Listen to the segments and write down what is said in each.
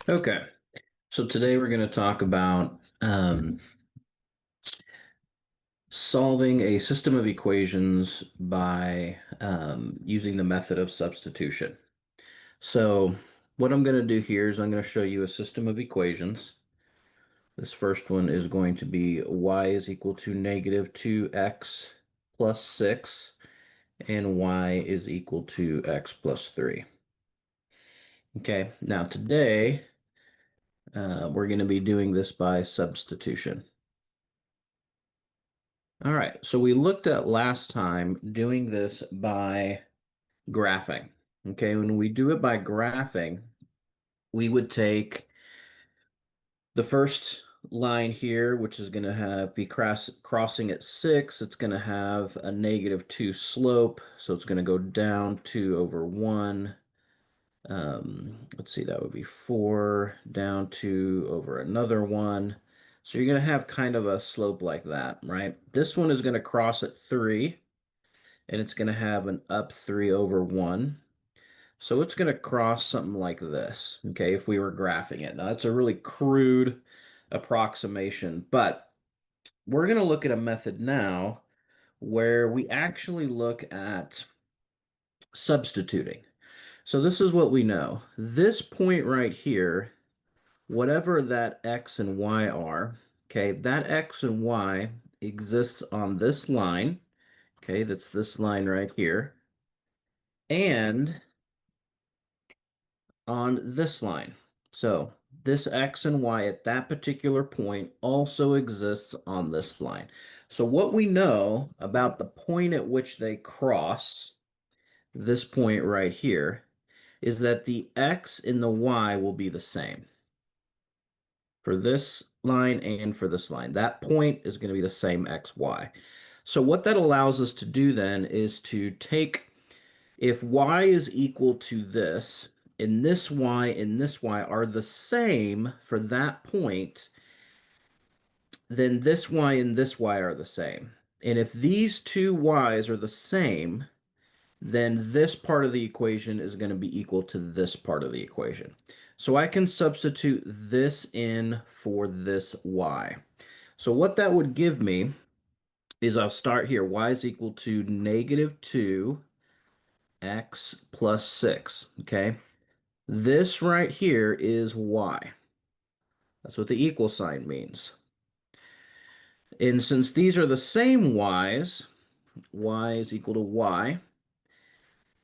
Okay, so today we're going to talk about solving a system of equations by using the method of substitution. So what I'm going to do here is I'm going to show you a system of equations. This first one is going to be y is equal to negative 2x plus 6, and y is equal to x plus 3. Okay, now today we're going to be doing this by substitution. All right, so we looked at last time doing this by graphing. Okay, when we do it by graphing, we would take the first line here, which is going to be crossing at 6. It's going to have a negative 2 slope, so it's going to go down 2 over 1. Let's see, that would be 4 down 2 over another 1. So you're going to have kind of a slope like that, right? This one is going to cross at 3, and it's going to have an up 3 over 1. So it's going to cross something like this, okay, if we were graphing it. Now, that's a really crude approximation, but we're going to look at a method now where we actually look at substituting. So this is what we know. This point right here, whatever that x and y are, okay, that x and y exists on this line, okay, that's this line right here, and on this line. So this x and y at that particular point also exists on this line. So what we know about the point at which they cross, this point right here, is that the x and the y will be the same for this line and for this line. That point is going to be the same x, y. So what that allows us to do then is to take, if y is equal to this, and this y are the same for that point, then this y and this y are the same. And if these two y's are the same, then this part of the equation is going to be equal to this part of the equation. So I can substitute this in for this y. So what that would give me is I'll start here. Y is equal to negative 2x plus 6, okay? This right here is y. That's what the equal sign means. And since these are the same y's, y is equal to y,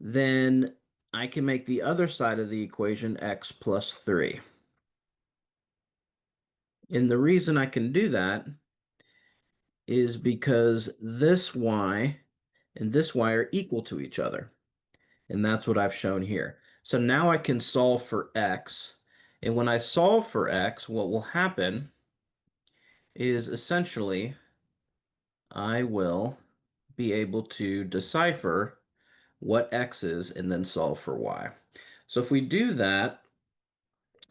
then I can make the other side of the equation x plus 3. And the reason I can do that is because this y and this y are equal to each other. And that's what I've shown here. So now I can solve for x. And when I solve for x, what will happen is essentially I will be able to decipher what x is and then solve for y. So if we do that,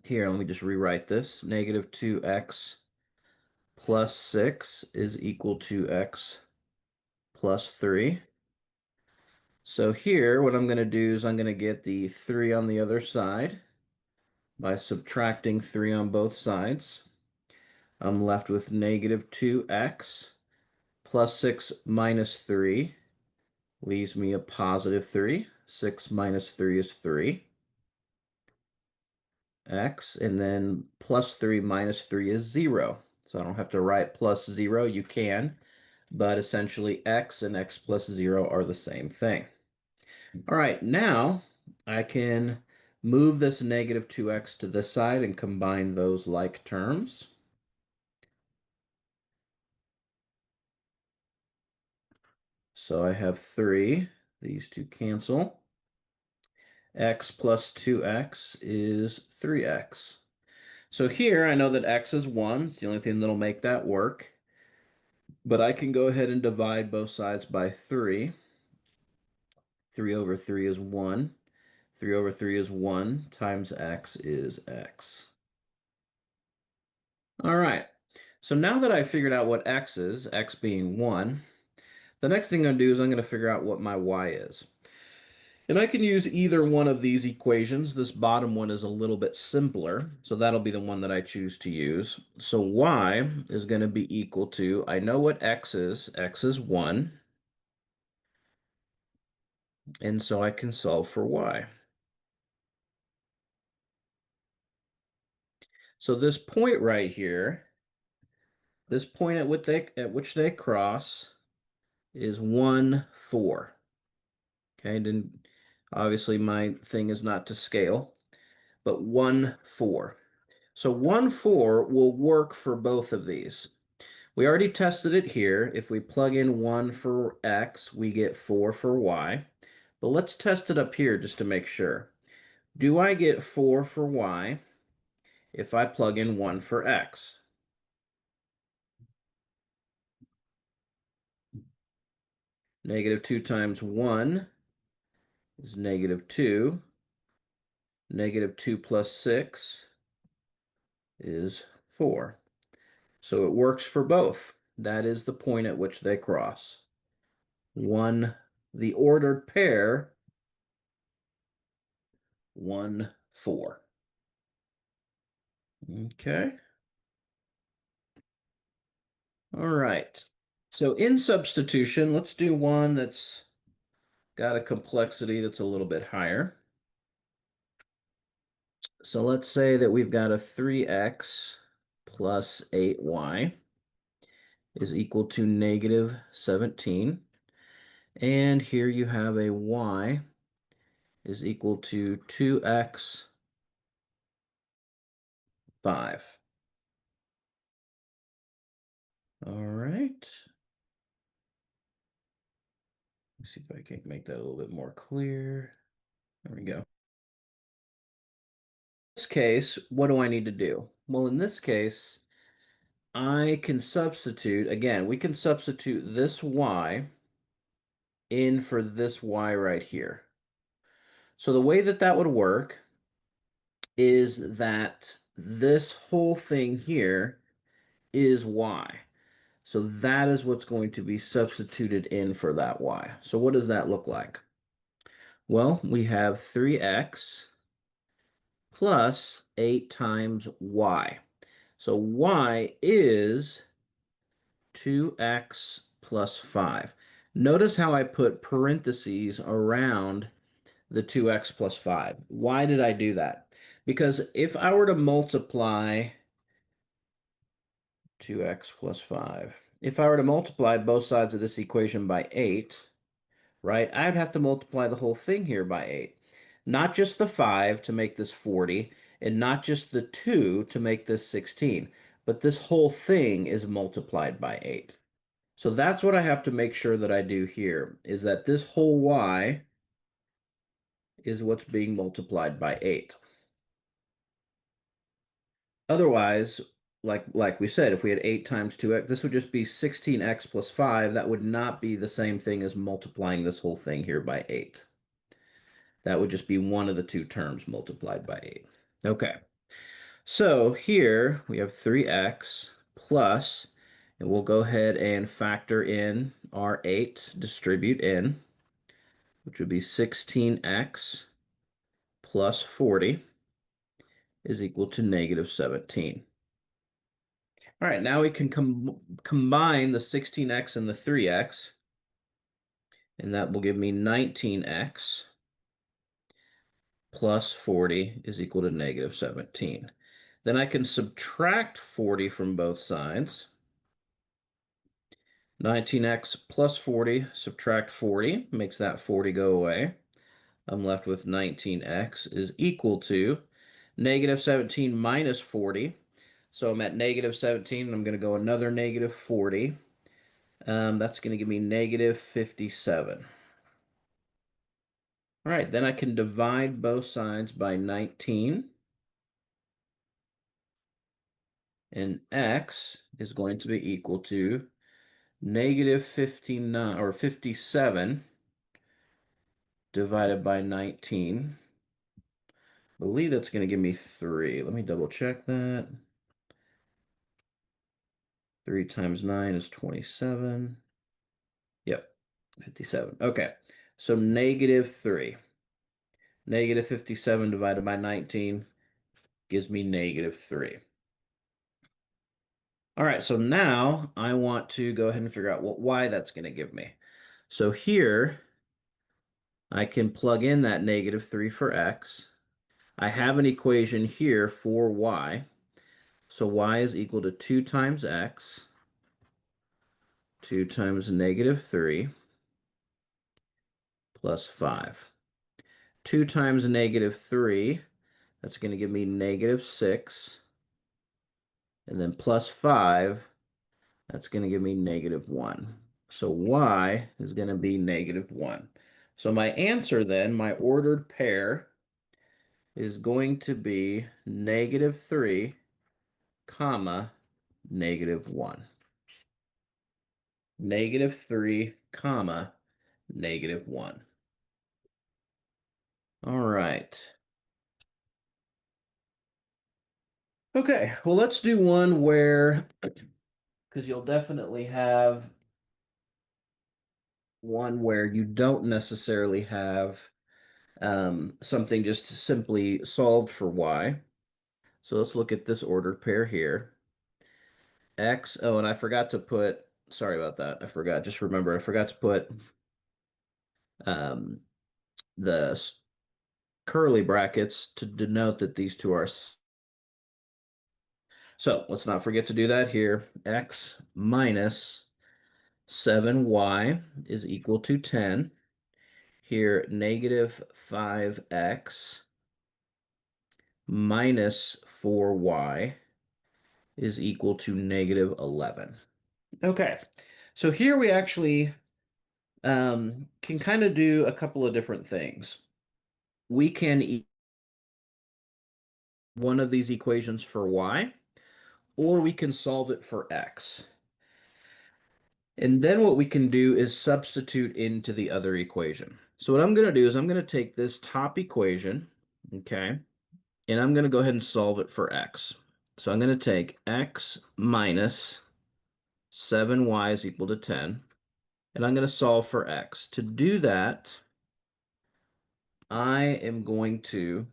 here, let me just rewrite this. Negative 2x plus 6 is equal to x plus 3. So here, what I'm going to do is I'm going to get the 3 on the other side by subtracting 3 on both sides. I'm left with negative 2x plus 6 minus 3 leaves me a positive 3. 6 minus 3 is 3. X, and then plus 3 minus 3 is 0. So I don't have to write plus 0. You can, but essentially x and x plus 0 are the same thing. All right, now I can move this negative 2x to this side and combine those like terms. So I have 3. These two cancel. X plus 2x is 3x. So here I know that x is 1. It's the only thing that'll make that work. But I can go ahead and divide both sides by 3. 3 over 3 is 1. 3 over 3 is 1 times x is x. All right. So now that I figured out what x is, x being 1, the next thing I'm going to do is I'm going to figure out what my y is. And I can use either one of these equations. This bottom one is a little bit simpler, so that'll be the one that I choose to use. So y is going to be equal to, I know what x is. X is 1, and so I can solve for y. So this point right here, this point at which they cross is 1, 4. Okay, then obviously my thing is not to scale, but 1, 4. So 1, 4 will work for both of these. We already tested it here. If we plug in 1 for x, we get 4 for y. But let's test it up here just to make sure. Do I get 4 for y if I plug in 1 for x? Negative 2 times 1 is negative 2. Negative 2 plus 6 is 4. So it works for both. That is the point at which they cross. The ordered pair, 1, 4. Okay. All right. So in substitution, let's do one that's got a complexity that's a little bit higher. So let's say that we've got a 3x plus 8y is equal to negative 17. And here you have a y is equal to 2x 5. All right. Let's see if I can make that a little bit more clear. There we go. In this case, what do I need to do? Well, in this case, I can substitute, again, we can substitute this y in for this y right here. So the way that that would work is that this whole thing here is y. So that is what's going to be substituted in for that y. So what does that look like? Well, we have 3x plus 8 times y. So y is 2x plus 5. Notice how I put parentheses around the 2x plus 5. Why did I do that? Because if I were to multiply 2x plus 5, if I were to multiply both sides of this equation by 8, right, I'd have to multiply the whole thing here by 8. Not just the 5 to make this 40, and not just the 2 to make this 16, but this whole thing is multiplied by 8. So that's what I have to make sure that I do here, is that this whole y is what's being multiplied by 8. Otherwise, like we said, if we had 8 times 2x, this would just be 16x plus 5. That would not be the same thing as multiplying this whole thing here by 8. That would just be one of the two terms multiplied by 8. Okay, so here we have 3x plus, and we'll go ahead and factor in our 8, distribute in, which would be 16x plus 40 is equal to negative 17. All right, now we can combine the 16x and the 3x, and that will give me 19x plus 40 is equal to negative 17. Then I can subtract 40 from both sides. 19x plus 40, subtract 40, makes that 40 go away. I'm left with 19x is equal to negative 17 minus 40. So I'm at negative 17, and I'm going to go another negative 40. That's going to give me negative 57. All right, then I can divide both sides by 19. And x is going to be equal to negative 59 or 57 divided by 19. I believe that's going to give me 3. Let me double check that. 3 times 9 is 27. Yep, 57. Okay, so negative 3. Negative 57 divided by 19 gives me negative 3. All right, so now I want to go ahead and figure out what y that's going to give me. So here, I can plug in that negative 3 for x. I have an equation here for y. So y is equal to 2 times x, 2 times negative 3, plus 5. 2 times negative 3, that's going to give me negative 6. And then plus 5, that's going to give me negative 1. So y is going to be negative 1. So my answer then, my ordered pair, is going to be negative 3, comma, negative 1. Negative 3, comma, negative 1. All right. Okay, well, let's do one where, because you'll definitely have one where you don't necessarily have something just simply solved for y. So let's look at this ordered pair here. X, oh, and I forgot to put, sorry about that. I forgot, just remember, I forgot to put um, the curly brackets to denote that these two are. So let's not forget to do that here. X minus 7y is equal to 10. Here, negative 5x minus 4y is equal to negative 11. Okay, so here we actually can kind of do a couple of different things. We can one of these equations for y, or we can solve it for x. And then what we can do is substitute into the other equation. So what I'm going to do is I'm going to take this top equation, okay, and I'm going to go ahead and solve it for x. So I'm going to take x minus 7y is equal to 10, and I'm going to solve for x. To do that, I am going to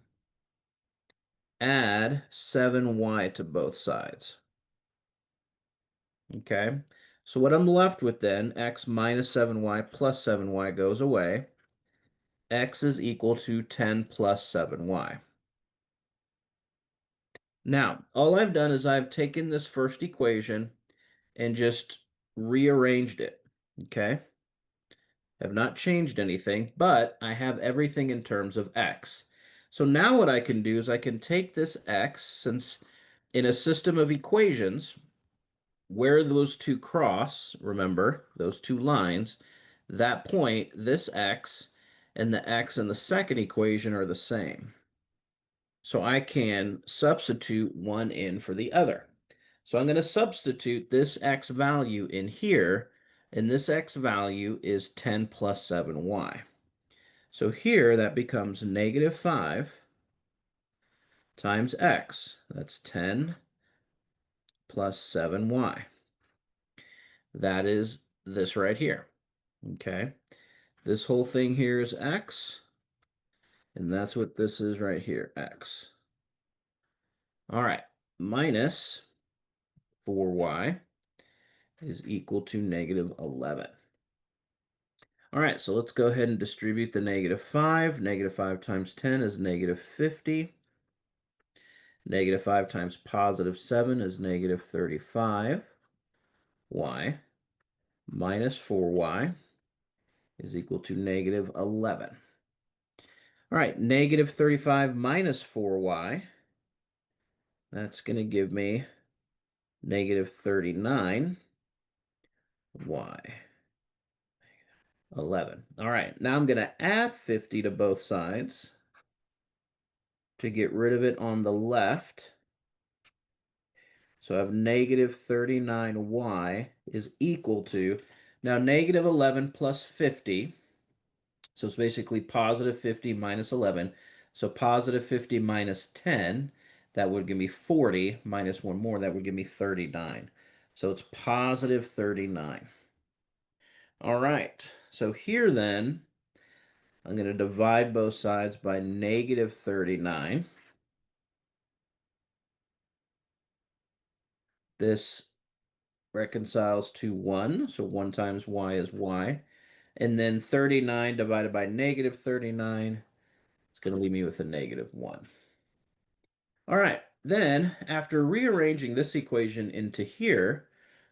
add 7y to both sides. Okay, so what I'm left with then, x minus 7y plus 7y goes away. X is equal to 10 plus 7y. Now, all I've done is I've taken this first equation and just rearranged it, okay? I've not changed anything, but I have everything in terms of x. So now what I can do is I can take this x, since in a system of equations, where those two cross, remember, those two lines, that point, this x and the x in the second equation are the same. So I can substitute one in for the other. So I'm going to substitute this x value in here, and this x value is 10 plus 7y. So here that becomes negative 5 times x. That's 10 plus 7y. That is this right here. Okay. This whole thing here is x, and that's what this is right here, x. All right, minus 4y is equal to negative 11. All right, so let's go ahead and distribute the negative 5. Negative 5 times 10 is negative 50. Negative 5 times positive 7 is negative 35. Y minus 4y is equal to negative 11. All right, negative 35 minus 4y, that's going to give me negative 39y. 11. All right, now I'm going to add 50 to both sides to get rid of it on the left. So I have negative 39y is equal to, now negative 11 plus 50, so it's basically positive 50 minus 11. So positive 50 minus 10, that would give me 40, minus one more, that would give me 39. So it's positive 39. All right, so here then, I'm going to divide both sides by negative 39. This reconciles to 1, so 1 times y is y. And then 39 divided by negative 39 is going to leave me with a negative 1. All right, then after rearranging this equation into here,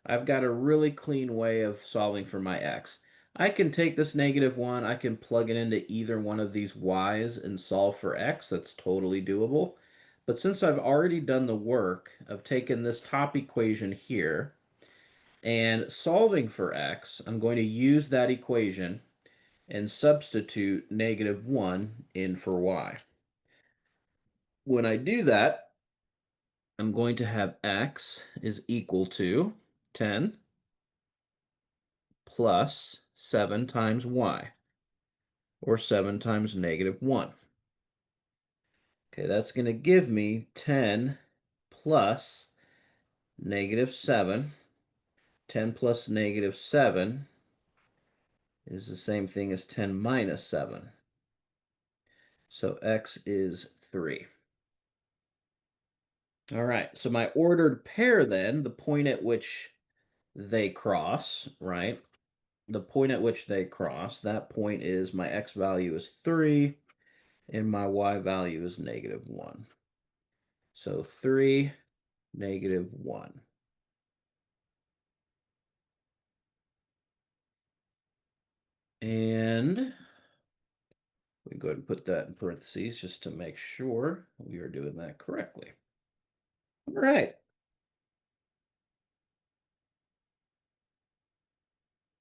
I've got a really clean way of solving for my x. I can take this negative 1, I can plug it into either one of these y's and solve for x. That's totally doable. But since I've already done the work of taking this top equation here and solving for x, I'm going to use that equation and substitute negative 1 in for y. When I do that, I'm going to have x is equal to 10 plus 7 times y, or 7 times negative 1. Okay, that's going to give me 10 plus negative 7. 10 plus negative 7 is the same thing as 10 minus 7. So x is 3. All right, so my ordered pair then, the point at which they cross, right? The point at which they cross, that point is my x value is 3 and my y value is negative 1. So 3, negative 1. And we go ahead and put that in parentheses just to make sure we are doing that correctly. All right.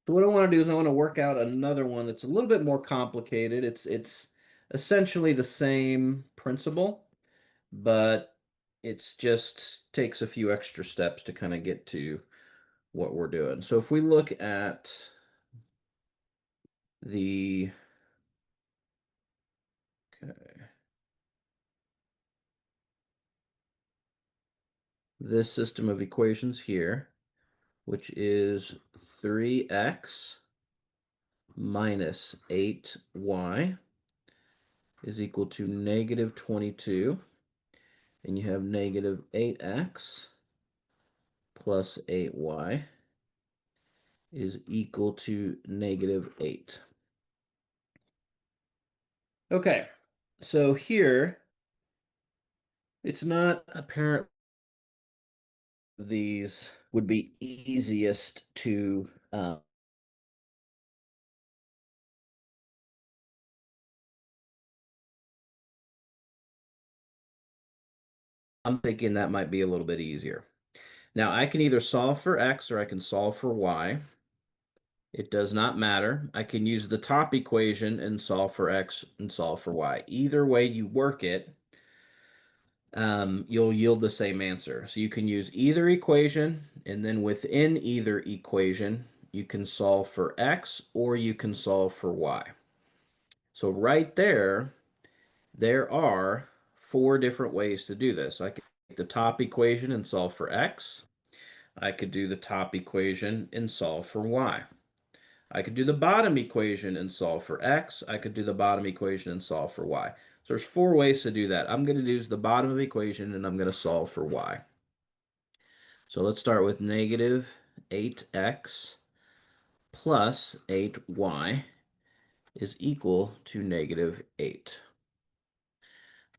So what I want to do is I want to work out another one that's a little bit more complicated. It's essentially the same principle, but it's just takes a few extra steps to kind of get to what we're doing. So if we look at the okay, this system of equations here, which is 3x minus 8y is equal to negative 22, and you have negative 8x plus 8y is equal to negative 8. Okay, so here it's not apparent these would be easiest to I'm thinking that might be a little bit easier. Now I can either solve for x or I can solve for y. It does not matter. I can use the top equation and solve for x and solve for y. Either way you work it, you'll yield the same answer. So you can use either equation, and then within either equation, you can solve for x or you can solve for y. So right there, there are 4 different ways to do this. I could take the top equation and solve for x. I could do the top equation and solve for y. I could do the bottom equation and solve for x. I could do the bottom equation and solve for y. So there's 4 ways to do that. I'm going to use the bottom of the equation and I'm going to solve for y. So let's start with negative 8x plus 8y is equal to negative 8.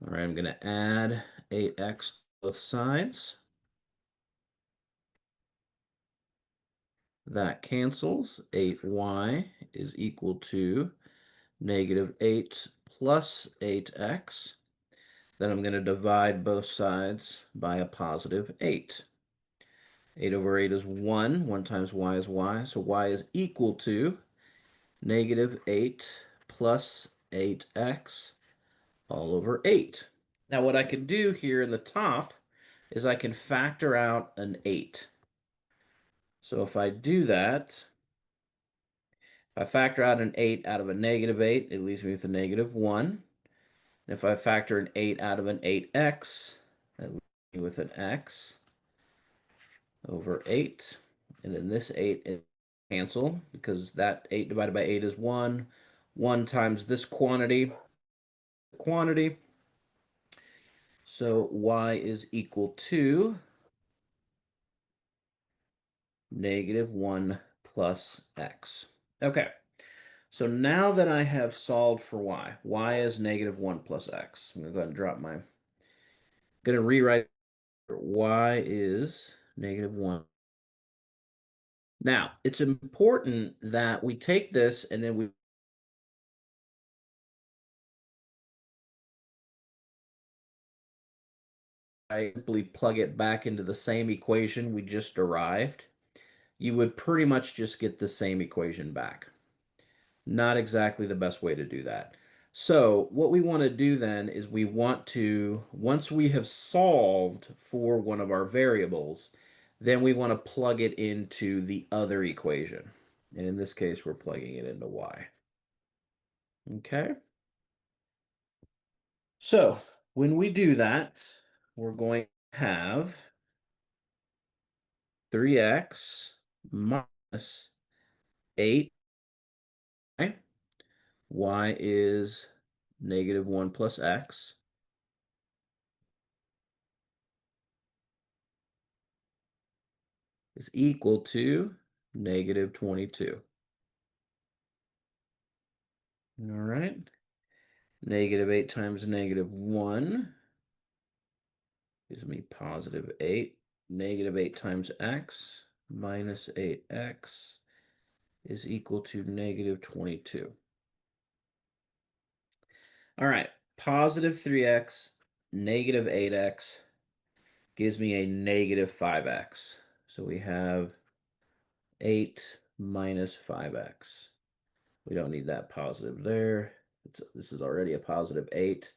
All right, I'm going to add 8x to both sides. That cancels. 8y is equal to negative 8 plus 8x. Then I'm going to divide both sides by a positive 8. 8 over 8 is 1. 1 times y is y. So y is equal to negative 8 plus 8x all over 8. Now what I can do here in the top is I can factor out an 8. So if I do that, if I factor out an 8 out of a negative 8, it leaves me with a negative 1. And if I factor an 8 out of an 8x, that leaves me with an x over 8. And then this 8 is cancel because that 8 divided by 8 is 1. 1 times this quantity. So y is equal to -1 plus x. Okay, so now that I have solved for y is -1 plus x. I'm going to go ahead and drop my, going to rewrite y is -1. Now, it's important that we take this and then we simply plug it back into the same equation we just derived. You would pretty much just get the same equation back. Not exactly the best way to do that. So what we want to do then is we want to, once we have solved for one of our variables, then we want to plug it into the other equation. And in this case, we're plugging it into y. Okay? So when we do that, we're going to have 3x minus 8. Y is -1 plus x is equal to -22. All right. -8 times -1 gives me +8. -8 times x minus 8x is equal to -22. All right. +3x, -8x gives me a -5x. So we have 8 minus 5x. We don't need that positive there. This is already a +8.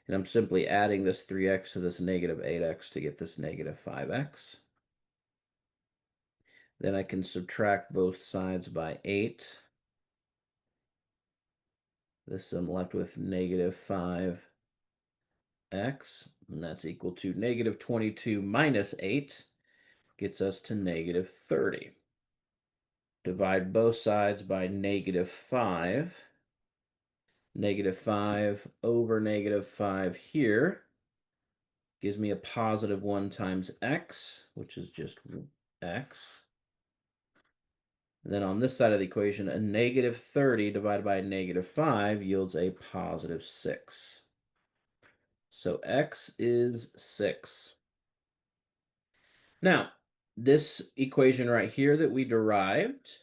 And I'm simply adding this 3x to this -8x to get this -5x. Then I can subtract both sides by 8. This I'm left with -5x, and that's equal to -22 minus 8 gets us to -30. Divide both sides by -5. -5 over -5 here gives me a +1 times x, which is just x. And then on this side of the equation, a -30 divided by a -5 yields a +6. So x is 6. Now, this equation right here that we derived,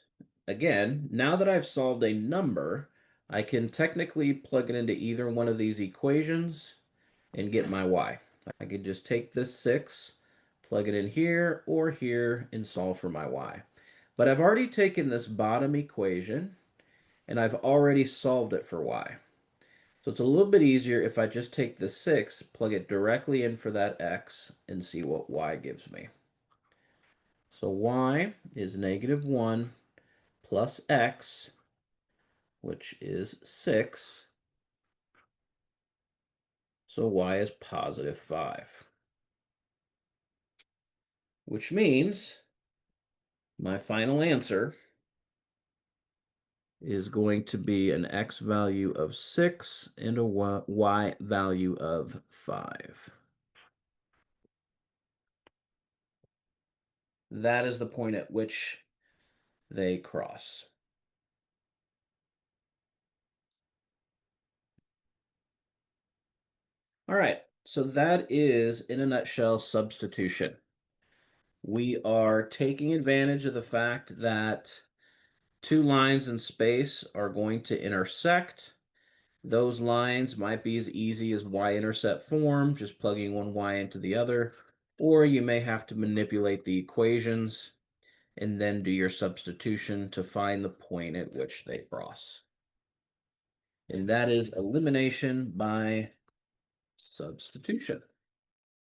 again, now that I've solved a number, I can technically plug it into either one of these equations and get my y. I could just take this 6, plug it in here or here, and solve for my y. But I've already taken this bottom equation, and I've already solved it for y. So it's a little bit easier if I just take the 6, plug it directly in for that x, and see what y gives me. So y is -1 plus x, which is 6. So y is +5. Which means my final answer is going to be an x value of 6 and a y value of 5. That is the point at which they cross. All right, so that is, in a nutshell, substitution. We are taking advantage of the fact that two lines in space are going to intersect. Those lines might be as easy as y-intercept form, just plugging one y into the other, or you may have to manipulate the equations and then do your substitution to find the point at which they cross. And that is elimination by substitution.